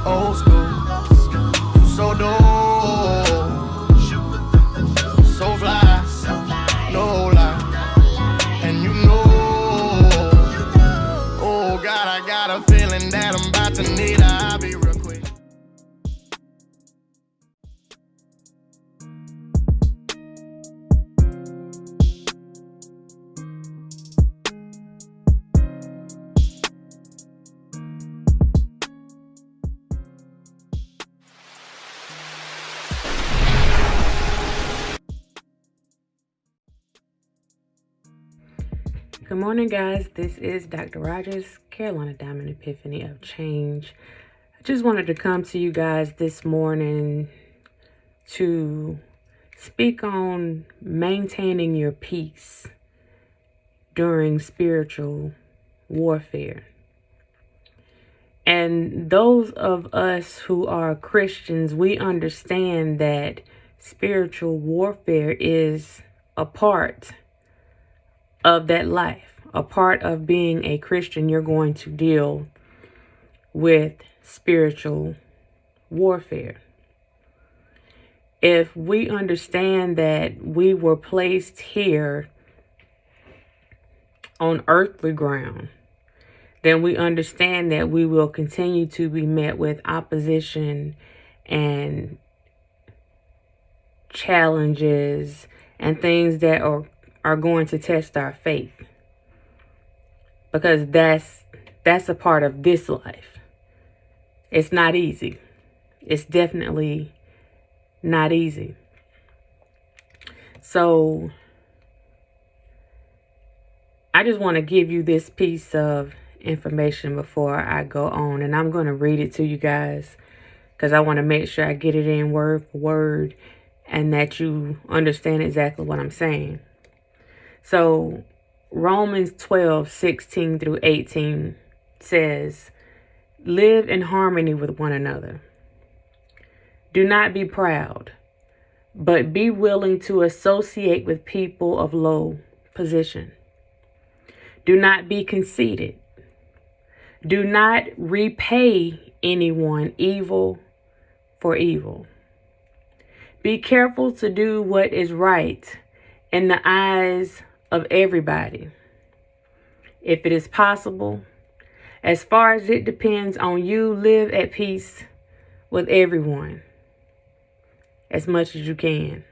Old school, you so dope, so fly, no lie. And you know, oh God, I got a feeling that I'm about to need her. I'll be real quick. Good morning, guys. This is Dr. Rogers, carolinadime, Epiphany of Change. I just wanted to come to you guys this morning to speak on maintaining your peace during spiritual warfare. And those of us who are Christians, we understand that spiritual warfare is a part of that life. A part of being a Christian, you're going to deal with spiritual warfare. If we understand that we were placed here on earthly ground, then we understand that we will continue to be met with opposition and challenges and things that are going to test our faith, because that's a part of this life. It's not easy. It's definitely not easy. So I just want to give you this piece of information before I go on, and I'm going to read it to you guys because I want to make sure I get it in word for word and that you understand exactly what I'm saying. So Romans 12:16-18 says, live in harmony with one another. Do not be proud, but be willing to associate with people of low position. Do not be conceited. Do not repay anyone evil for evil. Be careful to do what is right in the eyes of everybody. If it is possible, as far as it depends on you, live at peace with everyone as much as you can.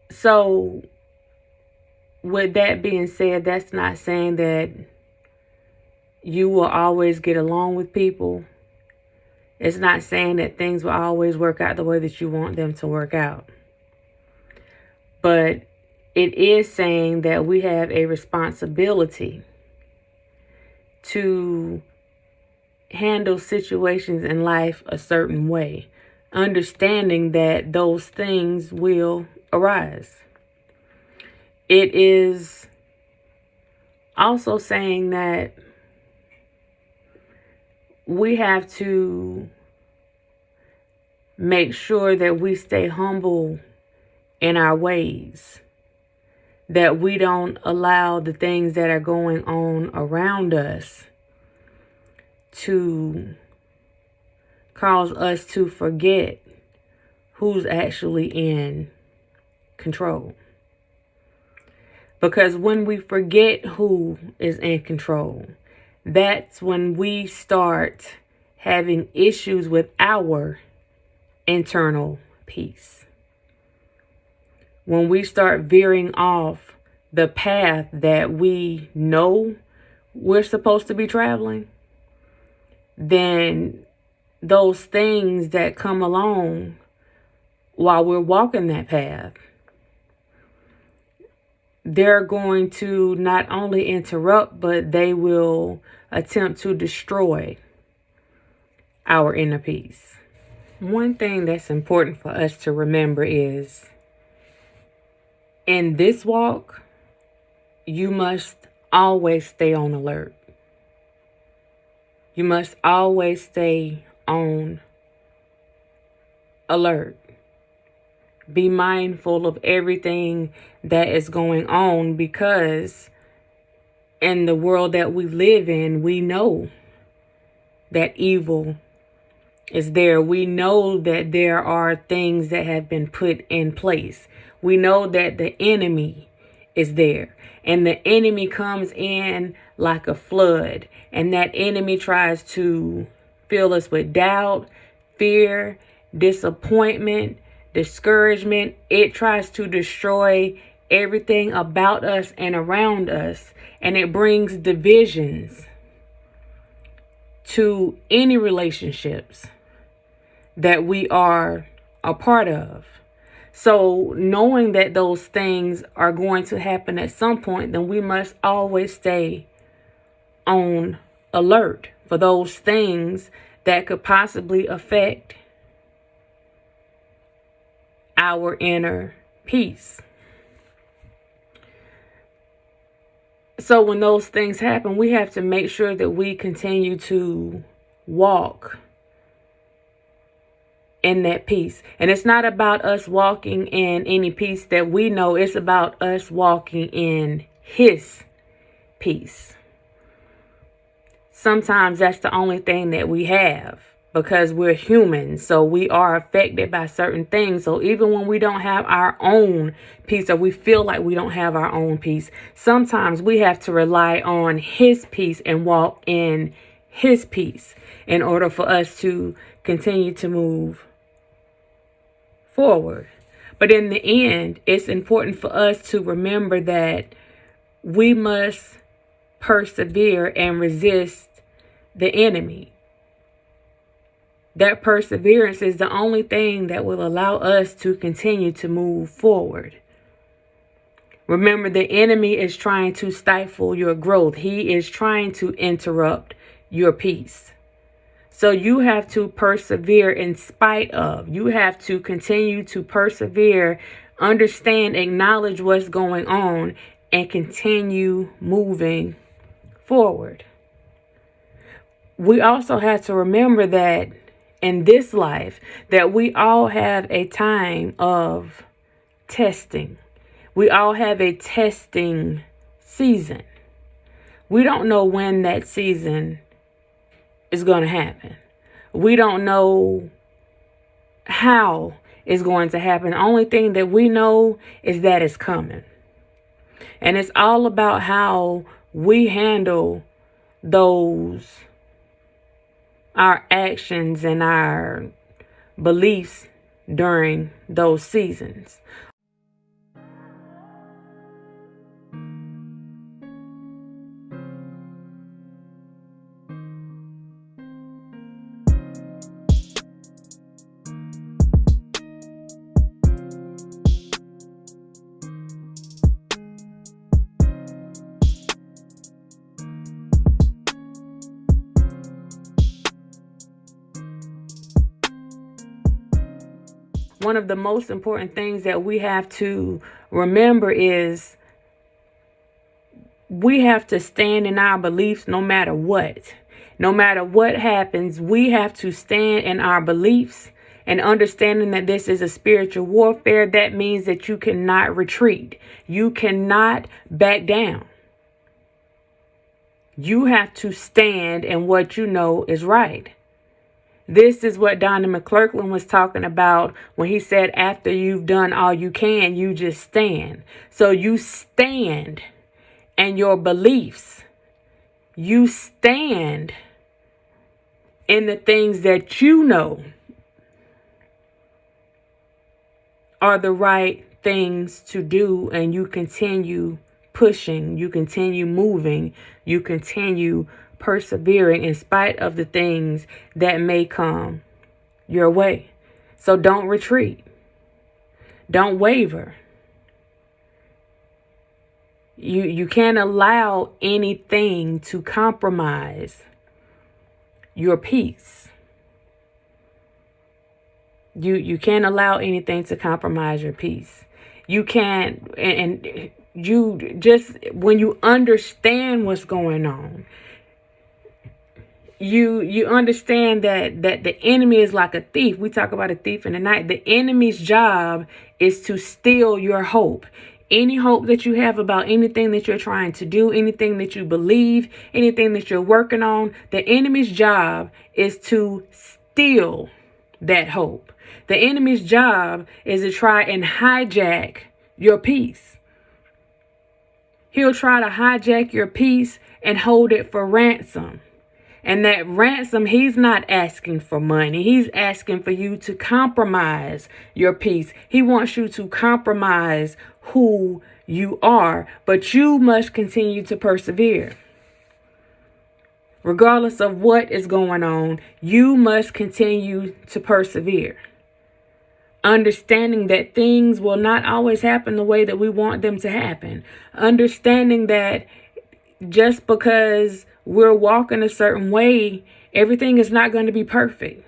So, with that being said, that's not saying that you will always get along with people. It's not saying that things will always work out the way that you want them to work out. But it is saying that we have a responsibility to handle situations in life a certain way, understanding that those things will arise. It is also saying that we have to make sure that we stay humble in our ways, that we don't allow the things that are going on around us to cause us to forget who's actually in control. Because when we forget who is in control, that's when we start having issues with our internal peace. When we start veering off the path that we know we're supposed to be traveling, then those things that come along while we're walking that path, they're going to not only interrupt, but they will attempt to destroy our inner peace. One thing that's important for us to remember is, in this walk, you must always stay on alert. You must always stay on alert. Be mindful of everything that is going on, because in the world that we live in, we know that evil is there. We know that there are things that have been put in place. We know that the enemy is there. And the enemy comes in like a flood. And that enemy tries to fill us with doubt, fear, disappointment, discouragement. It tries to destroy everything about us and around us. And it brings divisions to any relationships that we are a part of. So knowing that those things are going to happen at some point, then we must always stay on alert for those things that could possibly affect our inner peace. So when those things happen, we have to make sure that we continue to walk in that peace. And it's not about us walking in any peace that we know. It's about us walking in His peace. Sometimes that's the only thing that we have, because we're human. So we are affected by certain things. So even when we don't have our own peace, or we feel like we don't have our own peace, sometimes we have to rely on His peace and walk in His peace in order for us to continue to move forward. But in the end, it's important for us to remember that we must persevere and resist the enemy. That perseverance is the only thing that will allow us to continue to move forward. Remember, the enemy is trying to stifle your growth. He is trying to interrupt your peace. So you have to persevere in spite of. You have to continue to persevere, understand, acknowledge what's going on, and continue moving forward. We also have to remember that in this life, that we all have a time of testing. We all have a testing season. We don't know when that season is going to happen. We don't know how it's going to happen. The only thing that we know is that it's coming. And it's all about how we handle our actions and our beliefs during those seasons. One of the most important things that we have to remember is we have to stand in our beliefs no matter what. No matter what happens, we have to stand in our beliefs, and understanding that this is a spiritual warfare. That means that you cannot retreat. You cannot back down. You have to stand in what you know is right. This is what Donnie McClurkin was talking about when he said, after you've done all you can, you just stand. So you stand in your beliefs. You stand in the things that you know are the right things to do, and you continue pushing, you continue moving, you continue persevering in spite of the things that may come your way. So don't retreat. Don't waver. You can't allow anything to compromise your peace. You can't allow anything to compromise your peace. You can't, and you just, when you understand what's going on, you understand that the enemy is like a thief. We talk about a thief in the night. The enemy's job is to steal your hope. Any hope that you have about anything that you're trying to do, anything that you believe, anything that you're working on, the enemy's job is to steal that hope. The enemy's job is to try and hijack your peace. He'll try to hijack your peace and hold it for ransom. And that ransom, he's not asking for money. He's asking for you to compromise your peace. He wants you to compromise who you are, but you must continue to persevere. Regardless of what is going on, you must continue to persevere. Understanding that things will not always happen the way that we want them to happen. Understanding that just because we're walking a certain way, everything is not going to be perfect.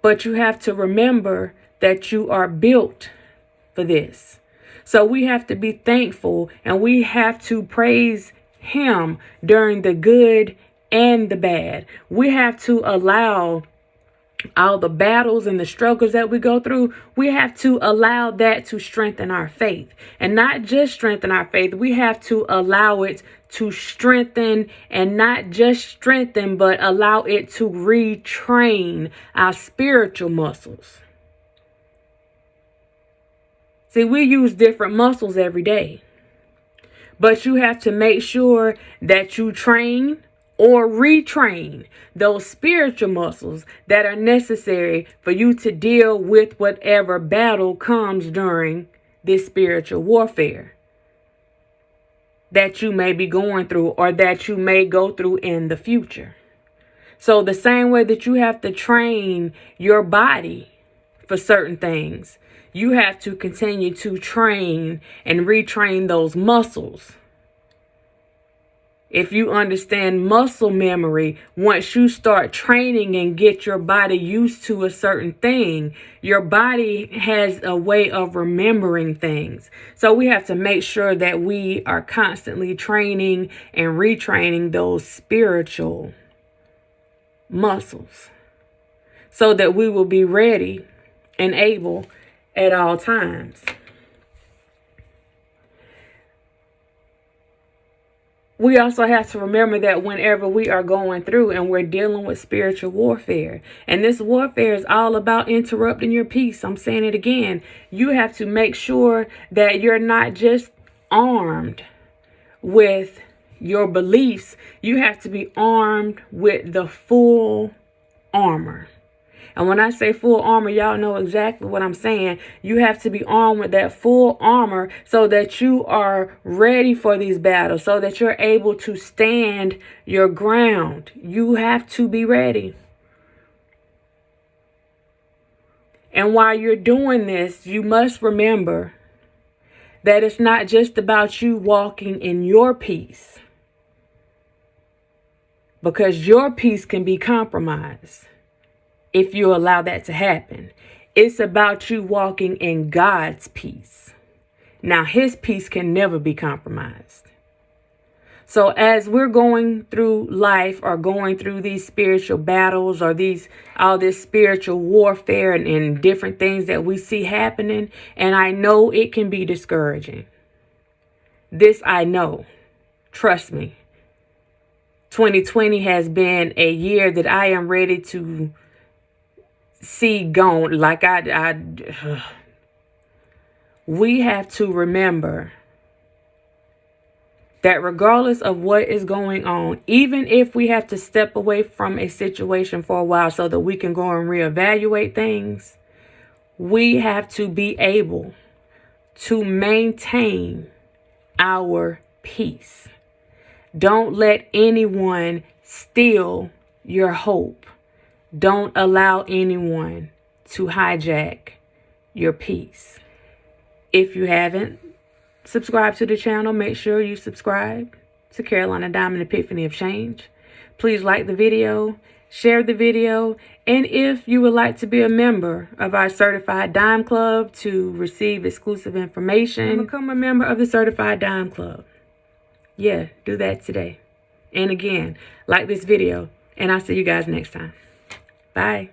But you have to remember that you are built for this. So we have to be thankful and we have to praise Him during the good and the bad. We have to allow all the battles and the struggles that we go through, we have to allow that to strengthen our faith. And not just strengthen our faith, we have to allow it to strengthen, and not just strengthen, but allow it to retrain our spiritual muscles. See, we use different muscles every day, but you have to make sure that you train or retrain those spiritual muscles that are necessary for you to deal with whatever battle comes during this spiritual warfare that you may be going through or that you may go through in the future. So the same way that you have to train your body for certain things, you have to continue to train and retrain those muscles. If you understand muscle memory, once you start training and get your body used to a certain thing, your body has a way of remembering things. So we have to make sure that we are constantly training and retraining those spiritual muscles so that we will be ready and able at all times. We also have to remember that whenever we are going through and we're dealing with spiritual warfare, and this warfare is all about interrupting your peace. I'm saying it again. You have to make sure that you're not just armed with your beliefs. You have to be armed with the full armor. And when I say full armor, y'all know exactly what I'm saying. You have to be armed with that full armor so that you are ready for these battles, so that you're able to stand your ground. You have to be ready. And while you're doing this, you must remember that it's not just about you walking in your peace, because your peace can be compromised if you allow that to happen. It's about you walking in God's peace. Now, His peace can never be compromised. So as we're going through life or going through these spiritual battles or all this spiritual warfare and different things that we see happening, and I know it can be discouraging. This I know. Trust me. 2020 has been a year that I am ready to see gone. Like we have to remember that regardless of what is going on, even if we have to step away from a situation for a while so that we can go and reevaluate things, we have to be able to maintain our peace. Don't let anyone steal your hope. Don't allow anyone to hijack your peace. If you haven't subscribed to the channel, make sure you subscribe to Carolina Diamond Epiphany of Change. Please like the video, share the video, and if you would like to be a member of our Certified Dime Club to receive exclusive information, become a member of the Certified Dime Club. Yeah, do that today. And again, like this video, and I'll see you guys next time. Bye.